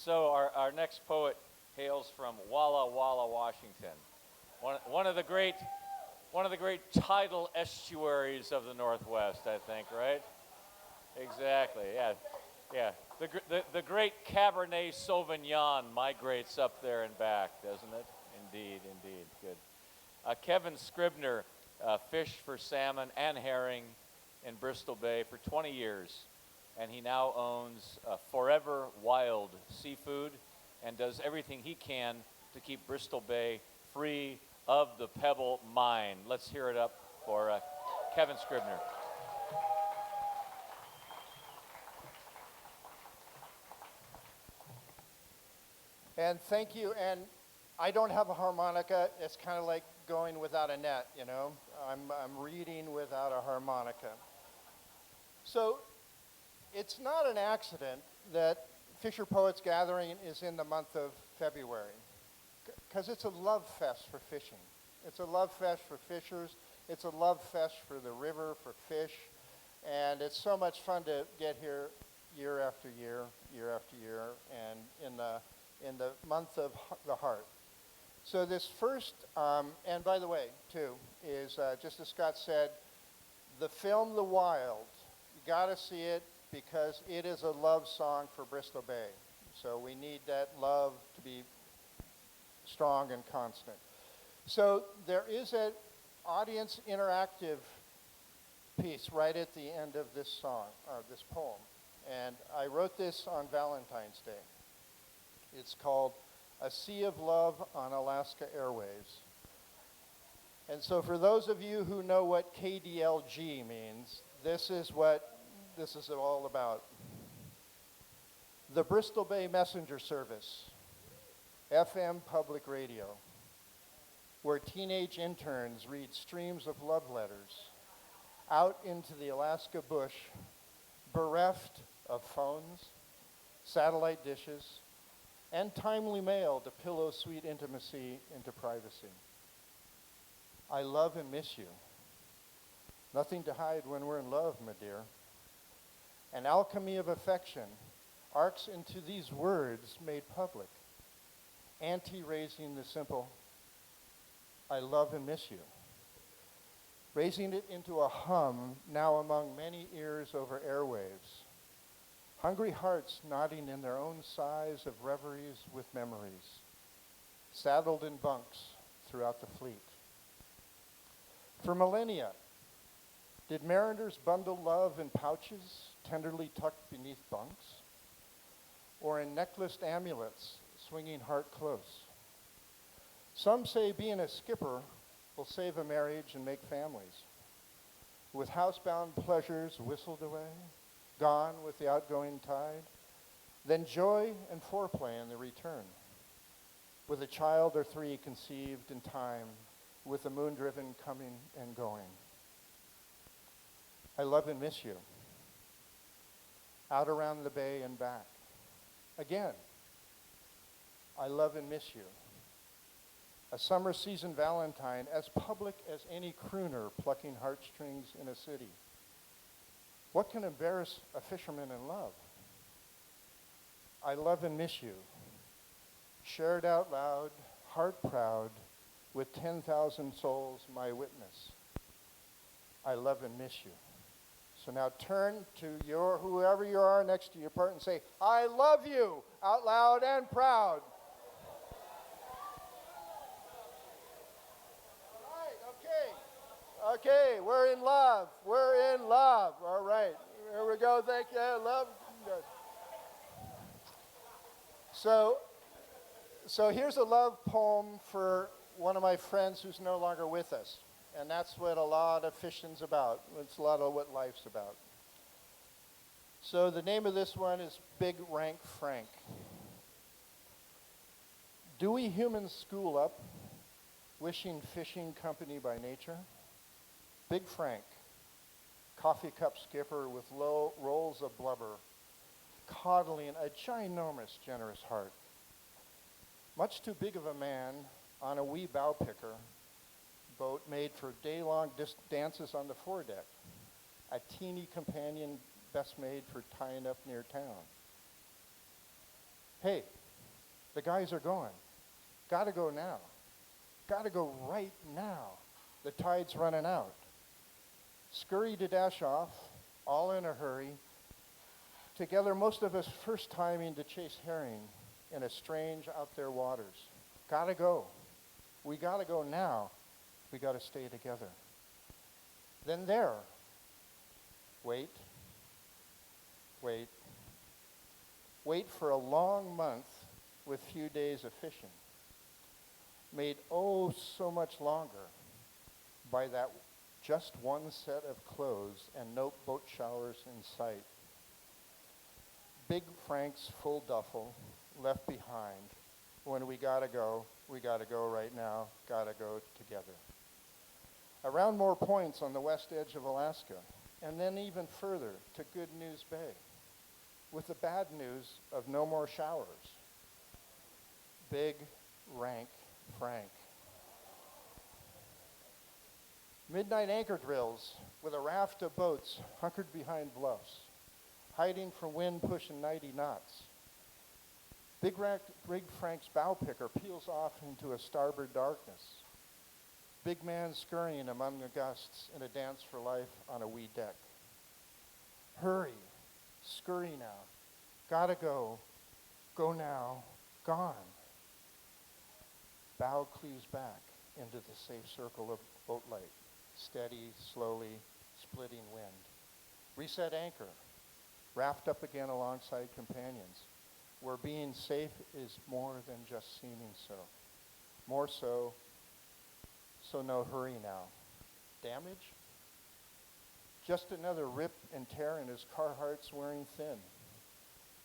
so our next poet hails from Walla Walla, Washington, one of the great tidal estuaries of the Northwest, I think, right? Exactly. Yeah, yeah. The great Cabernet Sauvignon migrates up there and back, doesn't it? Indeed, indeed. Good. Kevin Scribner fished for salmon and herring in Bristol Bay for 20 years, and he now owns Forever Wild Seafood and does everything he can to keep Bristol Bay free of the Pebble Mine. Let's hear it up for Kevin Scribner. And thank you. And I don't have a harmonica. It's kind of like going without a net, you know. I'm reading without a harmonica. So it's not an accident that Fisher Poets Gathering is in the month of February, because it's a love fest for fishing. It's a love fest for fishers. It's a love fest for the river, for fish. And it's so much fun to get here year after year, year after year, and in the month of the heart. So this first, and by the way, too, is just as Scott said, the film The Wild. You got to see it because it is a love song for Bristol Bay. So we need that love to be strong and constant. So there is an audience interactive piece right at the end of this song, this poem. And I wrote this on Valentine's Day. It's called A Sea of Love on Alaska Airwaves. And so for those of you who know what KDLG means, this is what this is all about. The Bristol Bay Messenger Service, FM public radio, where teenage interns read streams of love letters out into the Alaska bush, bereft of phones, satellite dishes, and timely mail to pillow sweet intimacy into privacy. I love and miss you. Nothing to hide when we're in love, my dear. An alchemy of affection arcs into these words made public, anti-raising the simple, I love and miss you, raising it into a hum now among many ears over airwaves, hungry hearts nodding in their own sighs of reveries with memories, saddled in bunks throughout the fleet. For millennia, did mariners bundle love in pouches tenderly tucked beneath bunks, or in necklaced amulets swinging heart close? Some say being a skipper will save a marriage and make families, with housebound pleasures whistled away, gone with the outgoing tide, then joy and foreplay in the return, with a child or three conceived in time, with the moon-driven coming and going. I love and miss you. Out around the bay and back. Again, I love and miss you. A summer season Valentine as public as any crooner plucking heartstrings in a city. What can embarrass a fisherman in love? I love and miss you. Shared out loud, heart proud, with 10,000 souls my witness. I love and miss you. So now turn to whoever you are next to your partner and say, I love you, out loud and proud. All right, okay. Okay, we're in love. We're in love. All right, here we go. Thank you. Love. Good. So here's a love poem for one of my friends who's no longer with us. And that's what a lot of fishing's about. It's a lot of what life's about. So the name of this one is Big Rank Frank. Do we humans school up, wishing fishing company by nature? Big Frank, coffee cup skipper with low rolls of blubber, coddling a ginormous, generous heart. Much too big of a man on a wee bow picker, boat made for day-long dances on the foredeck, a teeny companion best made for tying up near town. Hey, The guys are going. Gotta go now. Gotta go right now. The tide's running out. Scurry to dash off, all in a hurry. Together, most of us first timing to chase herring in a strange out there waters. Gotta go. We gotta go now. We gotta stay together. Then there, wait, wait, wait for a long month with few days of fishing, made oh so much longer by that just one set of clothes and no boat showers in sight. Big Frank's full duffel left behind. When we gotta go right now, gotta go together. Around more points on the west edge of Alaska, and then even further to Good News Bay, with the bad news of no more showers. Big, rank Frank. Midnight anchor drills with a raft of boats hunkered behind bluffs, hiding from wind pushing 90 knots. Big Frank's bow picker peels off into a starboard darkness. Big man scurrying among the gusts in a dance for life on a wee deck. Hurry, scurry now, gotta go now, gone. Bow cleaves back into the safe circle of boat light, steady, slowly, splitting wind. Reset anchor, raft up again alongside companions, where being safe is more than just seeming so. More so no hurry now. Damage? Just another rip and tear in his Carhartts wearing thin.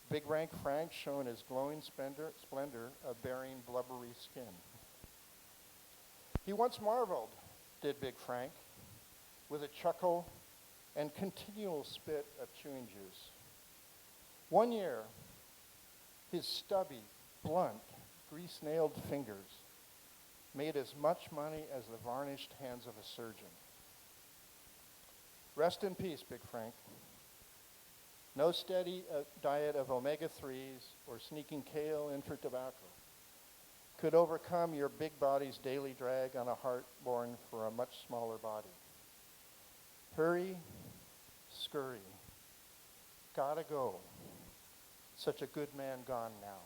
Big Rank Frank showing his glowing splendor of bearing blubbery skin. He once marveled, did Big Frank, with a chuckle and continual spit of chewing juice. One year, his stubby, blunt, grease-nailed fingers made as much money as the varnished hands of a surgeon. Rest in peace, Big Frank. No steady diet of omega-3s or sneaking kale in for tobacco could overcome your big body's daily drag on a heart born for a much smaller body. Hurry, scurry, gotta go. Such a good man gone now.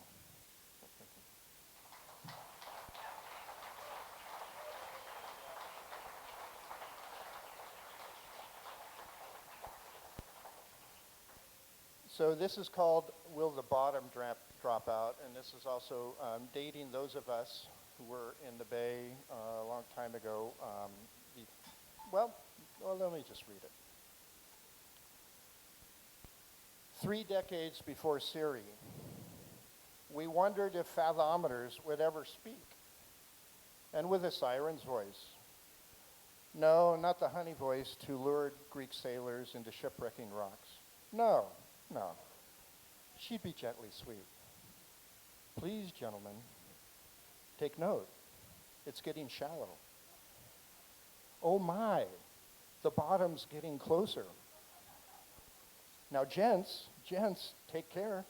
So this is called Will the Bottom Drop Out? And this is also dating those of us who were in the Bay a long time ago. Well, let me just read it. 3 decades before Siri, we wondered if fathometers would ever speak, and with a siren's voice. No, not the honey voice to lured Greek sailors into shipwrecking rocks. No. She'd be gently sweet. Please, gentlemen, take note. It's getting shallow. Oh my, the bottom's getting closer. Now, gents, take care.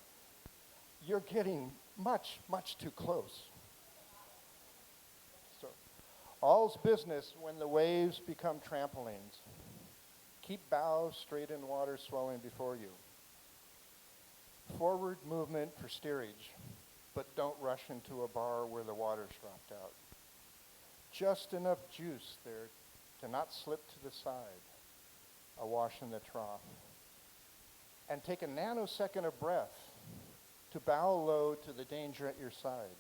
You're getting much, much too close. So, all's business when the waves become trampolines. Keep bow straight in water swelling before you. Forward movement for steerage, but don't rush into a bar where the water's dropped out. Just enough juice there to not slip to the side, awash in the trough. And take a nanosecond of breath to bow low to the danger at your side,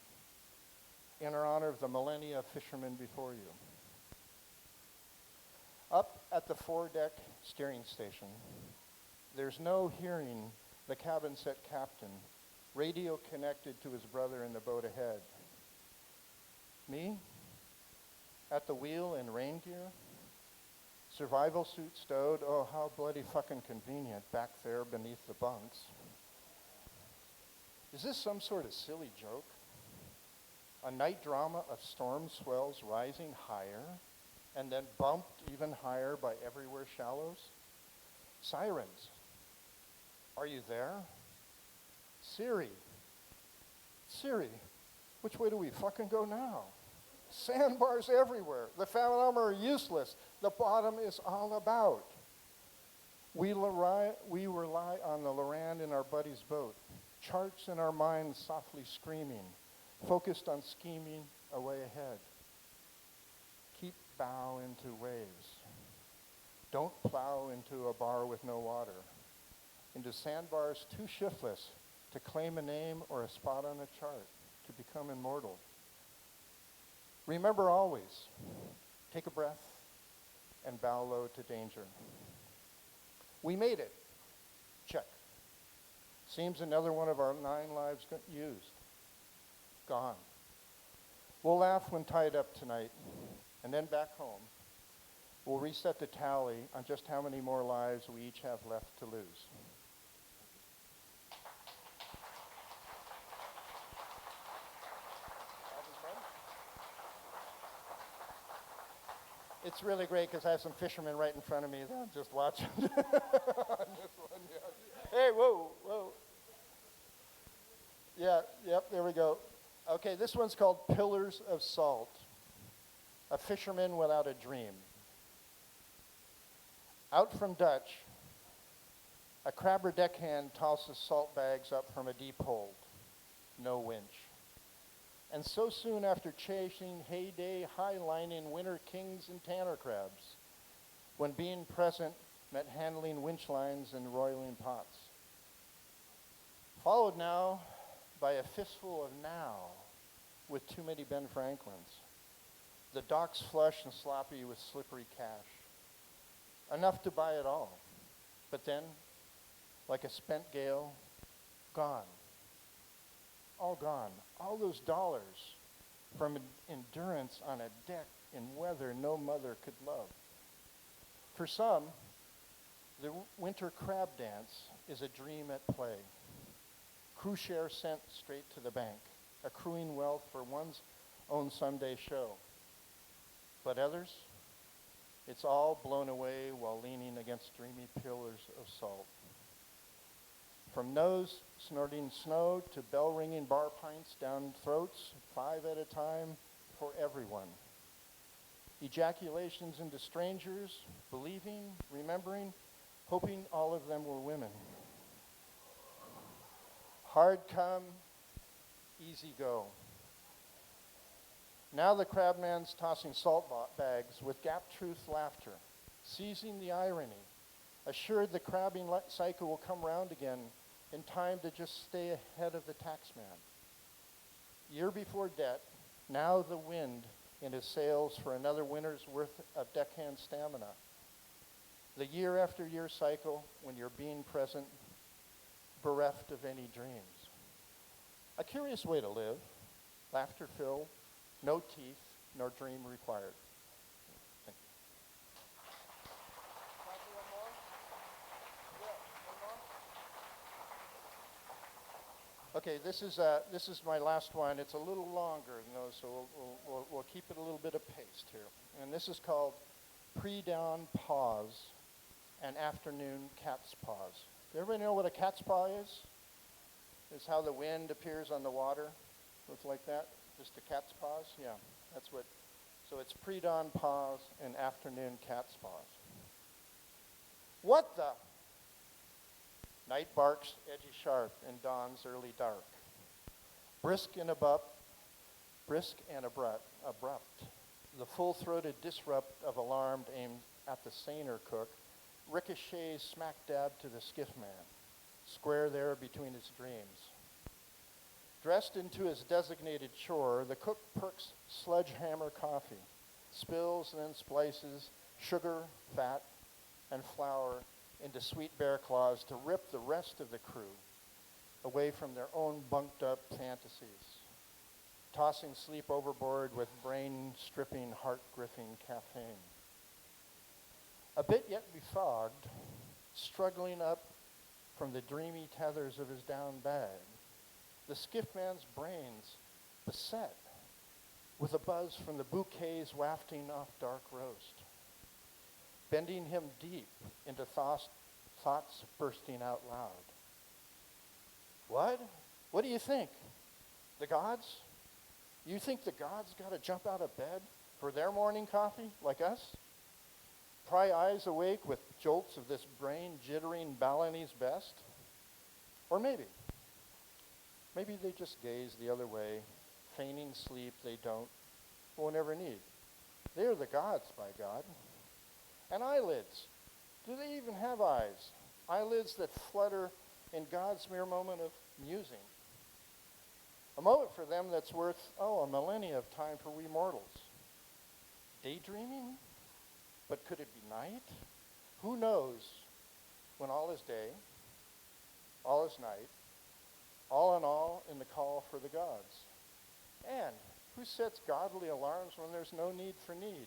in honor of the millennia of fishermen before you. Up at the foredeck steering station, there's no hearing the cabin set captain, radio connected to his brother in the boat ahead. Me, at the wheel in rain gear, survival suit stowed, oh, how bloody fucking convenient, back there beneath the bunks. Is this some sort of silly joke? A night drama of storm swells rising higher and then bumped even higher by everywhere shallows? Sirens, are you there? Siri, Which way do we fucking go now? Sandbars everywhere. The Fallon are useless. The bottom is all about. We rely on the Loran in our buddy's boat, charts in our minds softly screaming, focused on scheming a way ahead. Keep bow into waves. Don't plow into a bar with no water, into sandbars too shiftless to claim a name or a spot on a chart, to become immortal. Remember always, take a breath and bow low to danger. We made it. Check. Seems another one of our 9 lives used. Gone. We'll laugh when tied up tonight, and then back home, we'll reset the tally on just how many more lives we each have left to lose. It's really great because I have some fishermen right in front of me that I'm just watching. On this one, yeah. Hey, whoa. Yeah, yep, there we go. Okay, this one's called Pillars of Salt. A fisherman without a dream. Out from Dutch, a crabber deckhand tosses salt bags up from a deep hold. No winch. And so soon after chasing heyday high-lining winter kings and tanner crabs, when being present meant handling winch lines and roiling pots. Followed now by a fistful of now with too many Ben Franklins. The docks flush and sloppy with slippery cash. Enough to buy it all. But then, like a spent gale, gone. All gone. All those dollars from endurance on a deck in weather no mother could love. For some, the winter crab dance is a dream at play. Crew share sent straight to the bank, accruing wealth for one's own Sunday show. But others, it's all blown away while leaning against dreamy pillars of salt. From nose snorting snow to bell-ringing bar pints down throats, 5 at a time for everyone. Ejaculations into strangers, believing, remembering, hoping all of them were women. Hard come, easy go. Now the crabman's tossing salt bags with gap-truth laughter, seizing the irony, assured the crabbing cycle will come round again in time to just stay ahead of the taxman. Year before debt, now the wind in his sails for another winter's worth of deckhand stamina. The year after year cycle when you're being present, bereft of any dreams. A curious way to live, laughter-filled, no teeth, nor dream required. Thank you. Time for one more? Yeah, one more? Okay, this is my last one. It's a little longer than those, so we'll keep it a little bit of pace here. And this is called Pre-Dawn Pause and Afternoon Cat's Paws. Does everybody know what a cat's paw is? It's how the wind appears on the water. Looks like that. Just a cat's paws? Yeah, that's what. So it's pre-dawn pause and afternoon cat's paws. What the? Night barks edgy sharp in dawn's early dark. Brisk and abrupt. The full-throated disrupt of alarmed aimed at the saner cook ricochets smack dab to the skiff man, square there between his dreams. Dressed into his designated chore, the cook perks sledgehammer coffee, spills and then splices sugar, fat, and flour into sweet bear claws to rip the rest of the crew away from their own bunked-up fantasies, tossing sleep overboard with brain-stripping, heart-gripping caffeine. A bit yet befogged, struggling up from the dreamy tethers of his down bag, the skiffman's brains beset with a buzz from the bouquets wafting off dark roast, bending him deep into thoughts bursting out loud. What? What do you think? The gods? You think the gods got to jump out of bed for their morning coffee like us? Pry eyes awake with jolts of this brain-jittering Balinese best? Or maybe they just gaze the other way, feigning sleep they won't ever need. They're the gods, by God. And eyelids. Do they even have eyes? Eyelids that flutter in God's mere moment of musing. A moment for them that's worth, a millennia of time for we mortals. Daydreaming? But could it be night? Who knows when all is day, all is night, all in all in the call for the gods? And who sets godly alarms when there's no need for need?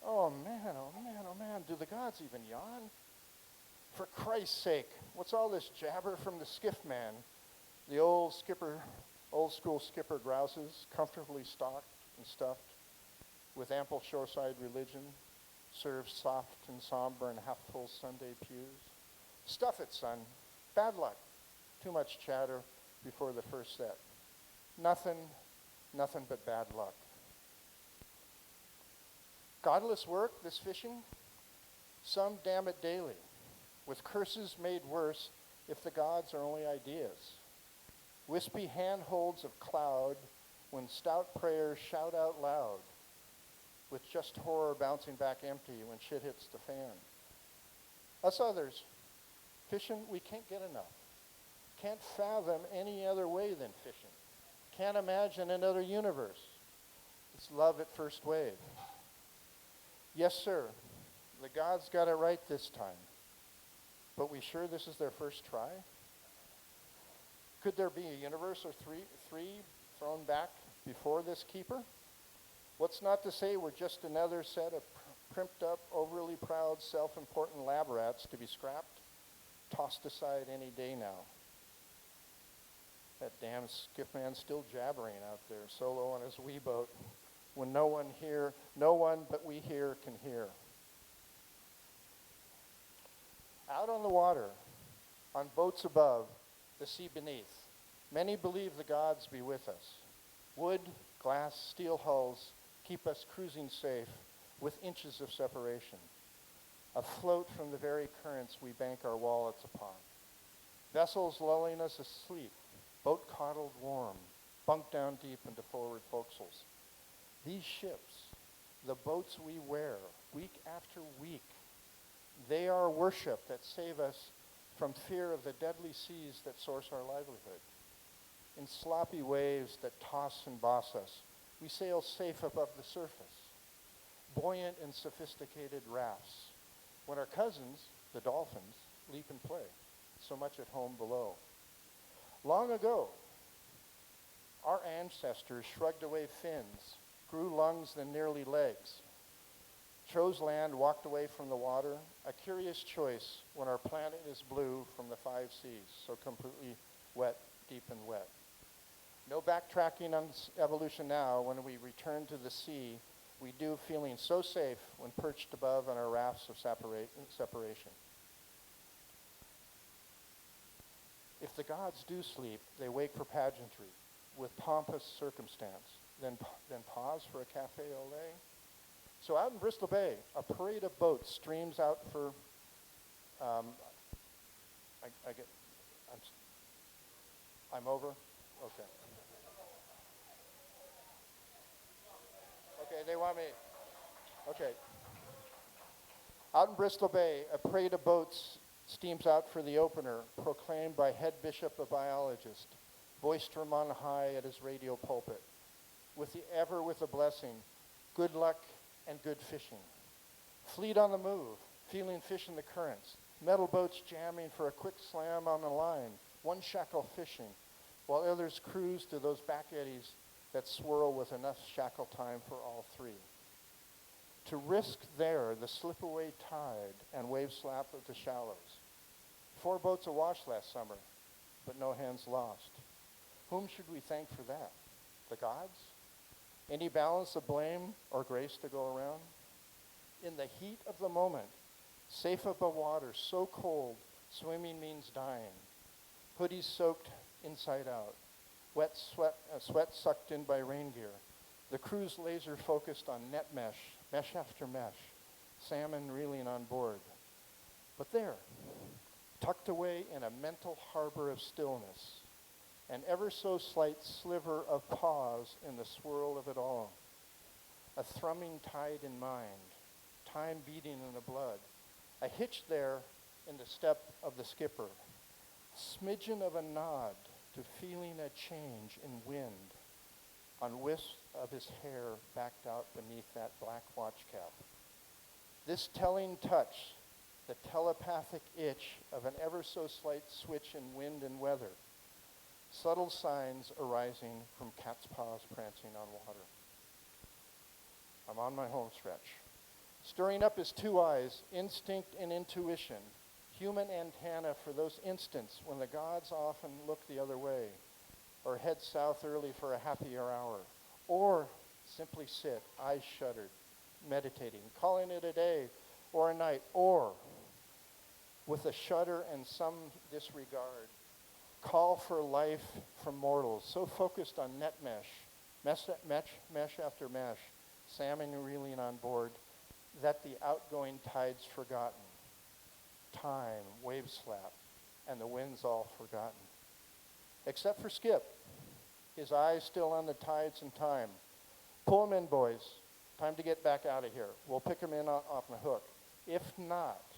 Oh man, oh man, oh man, do the gods even yawn? For Christ's sake, what's all this jabber from the skiff man? The old school skipper grouses, comfortably stocked and stuffed with ample shoreside religion, served soft and somber in half-full Sunday pews. Stuff it, son. Bad luck. Too much chatter before the first set. Nothing but bad luck. Godless work, this fishing? Some damn it daily, with curses made worse if the gods are only ideas. Wispy handholds of cloud when stout prayers shout out loud, with just horror bouncing back empty when shit hits the fan. Us others, fishing, we can't get enough. Can't fathom any other way than fishing. Can't imagine another universe. It's love at first wave. Yes, sir, the gods got it right this time. But we sure this is their first try? Could there be a universe or three thrown back before this keeper? What's not to say we're just another set of primped up, overly proud, self-important lab rats to be scrapped, tossed aside any day now. That damn skiff man's still jabbering out there, solo on his wee boat, when no one but we here can hear. Out on the water, on boats above, the sea beneath, many believe the gods be with us. Wood, glass, steel hulls keep us cruising safe with inches of separation. Afloat from the very currents we bank our wallets upon. Vessels lulling us asleep, boat coddled warm, bunk down deep into forward forecastles. These ships, the boats we wear, week after week, they are worship that save us from fear of the deadly seas that source our livelihood. In sloppy waves that toss and boss us, we sail safe above the surface, buoyant and sophisticated rafts, when our cousins, the dolphins, leap and play, so much at home below. Long ago, our ancestors shrugged away fins, grew lungs then nearly legs, chose land, walked away from the water, a curious choice when our planet is blue from the 5 seas, so completely wet, deep and wet. No backtracking on evolution now. When we return to the sea, we do feeling so safe when perched above on our rafts of separation. If the gods do sleep, they wake for pageantry with pompous circumstance, then pause for a cafe au lait. So out in Bristol Bay, a parade of boats streams out for, I'm over? Okay. Okay, they want me, okay. Out in Bristol Bay, a parade of boats steams out for the opener, proclaimed by head bishop, a biologist, voiced from on high at his radio pulpit, with a blessing, good luck and good fishing. Fleet on the move, feeling fish in the currents, metal boats jamming for a quick slam on the line, one shackle fishing, while others cruise to those back eddies that swirl with enough shackle time for all three. To risk there the slip-away tide and wave slap of the shallows. 4 boats awash last summer, but no hands lost. Whom should we thank for that? The gods? Any balance of blame or grace to go around? In the heat of the moment, safe above water, so cold, swimming means dying. Hoodies soaked inside out. Wet sweat sucked in by rain gear. The crew's laser focused on net mesh, mesh after mesh, salmon reeling on board. But there, tucked away in a mental harbor of stillness, an ever so slight sliver of pause in the swirl of it all, a thrumming tide in mind, time beating in the blood, a hitch there in the step of the skipper, smidgen of a nod to feeling a change in wind on wisps of his hair backed out beneath that black watch cap. This telling touch, the telepathic itch of an ever so slight switch in wind and weather, subtle signs arising from cat's paws prancing on water. I'm on my home stretch. Stirring up his two eyes, instinct and intuition, human antenna for those instants when the gods often look the other way, or head south early for a happier hour, or simply sit, eyes shuttered, meditating, calling it a day or a night, or with a shudder and some disregard, call for life from mortals, so focused on net mesh after mesh, salmon reeling on board, that the outgoing tide's forgotten. Time, wave slap, and the wind's all forgotten. Except for Skip, his eyes still on the tides and time. Pull 'em in, boys. Time to get back out of here. We'll pick 'em in off the hook. If not,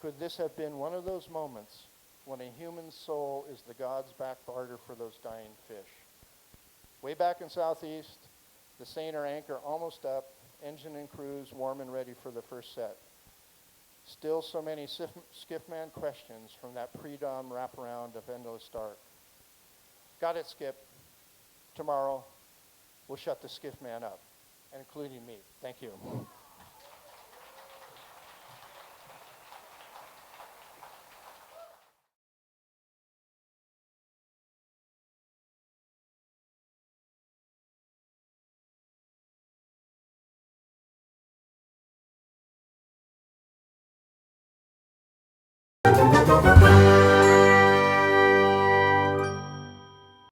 could this have been one of those moments when a human soul is the god's back barter for those dying fish? Way back in Southeast, the seiner anchor almost up, engine and crews warm and ready for the first set. Still so many skiffman questions from that pre-dawn wraparound of endless dark. Got it, Skip. Tomorrow, we'll shut the skiffman up, including me. Thank you.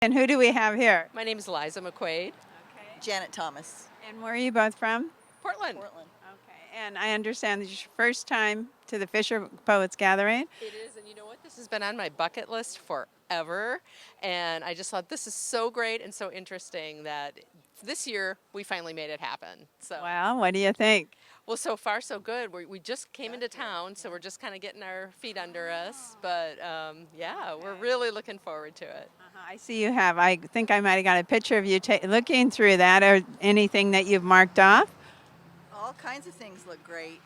And who do we have here? My name is Liza McQuaid. Janet Thomas, And where are you both from? Portland. Portland. Okay. And I understand this is your first time to the Fisher Poets Gathering. It is, and you know what? This has been on my bucket list forever, and I just thought this is so great and so interesting that this year we finally made it happen. So, Well, what do you think? well, so far so good. We just came into town, so we're just kind of getting our feet under us. But yeah, we're really looking forward to it. I see you have, I think I might have got a picture of you looking through that, or anything that you've marked off. All kinds of things look great.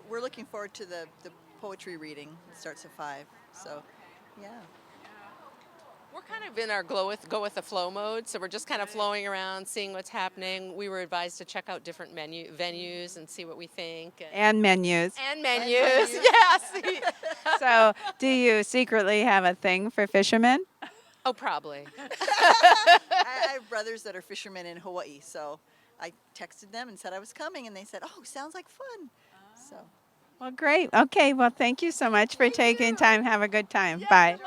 We're looking forward to the poetry reading. It starts at 5. So, yeah. We're kind of in our go with the flow mode, so we're just kind of flowing around, seeing what's happening. We were advised to check out different venues and see what we think. And menus. And menus, yes. So, do you secretly have a thing for fishermen? Oh, probably. I have brothers that are fishermen in Hawaii, so I texted them and said I was coming, and they said, "Oh, sounds like fun." So. Well, great. Okay. Well, thank you so much for taking time. Have a good time. Bye.